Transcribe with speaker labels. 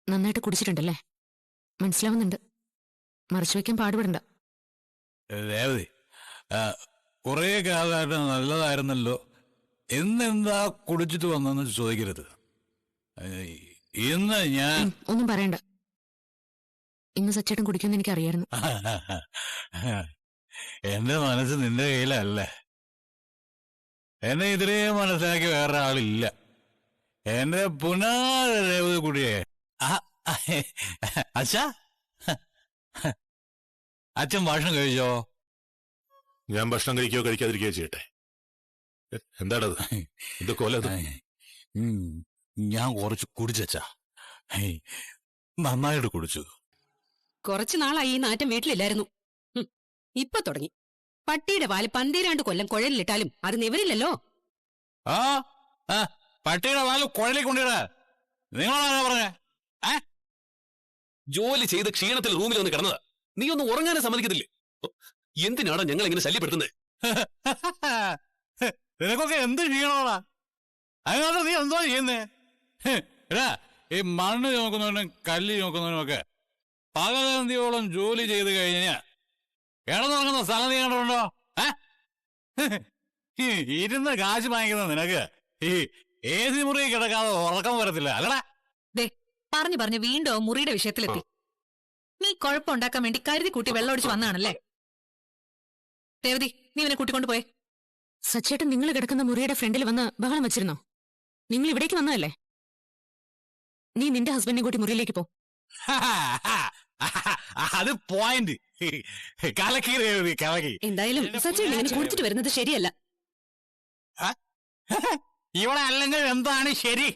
Speaker 1: നന്നായിട്ട് കുടിച്ചിട്ടുണ്ടല്ലേ? മനസ്സിലാവുന്നുണ്ട്. മറച്ചു വെക്കാൻ പാടുപെടണ്ട.
Speaker 2: രേവതി, കുറേ കാലമായിട്ട് നല്ലതായിരുന്നല്ലോ, എന്നെന്താ കുടിച്ചിട്ട് വന്നെന്ന് ചോദിക്കരുത്. ഇന്ന് ഞാൻ
Speaker 1: ഒന്നും പറയണ്ട. ഇന്ന് സച്ചേട്ടൻ കുടിക്കുമെന്ന് എനിക്ക് അറിയായിരുന്നു.
Speaker 2: എന്റെ മനസ്സ് നിന്റെ കയ്യിലല്ലേ. എന്നെ ഇത്രയും മനസ്സിലാക്കി വേറെ ആളില്ല. എന്റെ പുനാര രേവതി കുടിയെ. അച്ഛാ, അച്ഛൻ ഭക്ഷണം കഴിച്ചോ?
Speaker 3: ഞാൻ ഭക്ഷണം കഴിക്കുകയോ കഴിക്കാതിരിക്കുകയോ ചെയ്യട്ടെ. എന്താണത്? ഇത് കൊലത്.
Speaker 2: ഞാൻ കുറച്ച് കുടിച്ചാ, നന്നായിട്ട് കുടിച്ചു.
Speaker 4: കുറച്ചു നാളായി ഈ നാറ്റം വീട്ടിലില്ലായിരുന്നു. ഇപ്പൊ തുടങ്ങി. പട്ടിയുടെ പാല് 12 കൊല്ലം കുഴലിലിട്ടാലും അത് നിവരില്ലല്ലോ.
Speaker 2: പട്ടിയുടെ പാല് കുഴലിൽ കൊണ്ടിട നിങ്ങളാണോ പറഞ്ഞേ?
Speaker 5: ജോലി ചെയ്ത് ക്ഷീണത്തിൽ റൂമിൽ ഒന്ന് കിടന്നതാ. നീ ഒന്ന് ഉറങ്ങാനും സമ്മതിക്കത്തില്ലേ? എന്തിനാണോ ഞങ്ങൾ ഇങ്ങനെ ശല്യപ്പെടുത്തുന്നത്?
Speaker 2: നിനക്കൊക്കെ എന്ത് ക്ഷീണോടാ? അതിനകത്ത് നീ എന്തോ ചെയ്യുന്നേ? ഈ മണ്ണ് നോക്കുന്നവനും കല്ല് നോക്കുന്നവനും ഒക്കെ പകലന്തിയോളം ജോലി ചെയ്ത് കഴിഞ്ഞാ കിടന്നുറങ്ങുന്ന സ്ഥലം നീ കണ്ടിട്ടുണ്ടോ? ഇരുന്ന് കാശ് വാങ്ങിക്കുന്ന നിനക്ക് ഈ ഏസി മുറി കിടക്കാതെ ഉറക്കം വരത്തില്ല അല്ലടാ.
Speaker 6: പറഞ്ഞു പറഞ്ഞു വീണ്ടും മുറിയുടെ വിഷയത്തിലെത്തി. നീ കുഴപ്പമുണ്ടാക്കാൻ വേണ്ടി കരുതി കൂട്ടി വെള്ളമൊടിച്ച് വന്നാണല്ലേ? രേവതി, നീ ഇവനെ കൂട്ടിക്കൊണ്ട് പോയെ.
Speaker 1: സച്ചേട്ടൻ നിങ്ങൾ കിടക്കുന്ന മുറിയുടെ ഫ്രണ്ടിൽ വന്ന് ബഹളം വെച്ചിരുന്നോ? നിങ്ങൾ ഇവിടേക്ക് വന്നതല്ലേ? നീ നിന്റെ ഹസ്ബൻഡിനെ കൂട്ടി മുറിയിലേക്ക് പോ.
Speaker 2: അത് പോയിന്റ്. കലക്കി രേവതി, കലക്കി.
Speaker 4: എന്തായാലും സച്ചേട്ടൻ ഇങ്ങനെ കുടിച്ചിട്ട് വരുന്നത് ശരിയല്ല.
Speaker 2: ഇവിടെ അല്ലെങ്കിൽ എന്താണ് ശരി?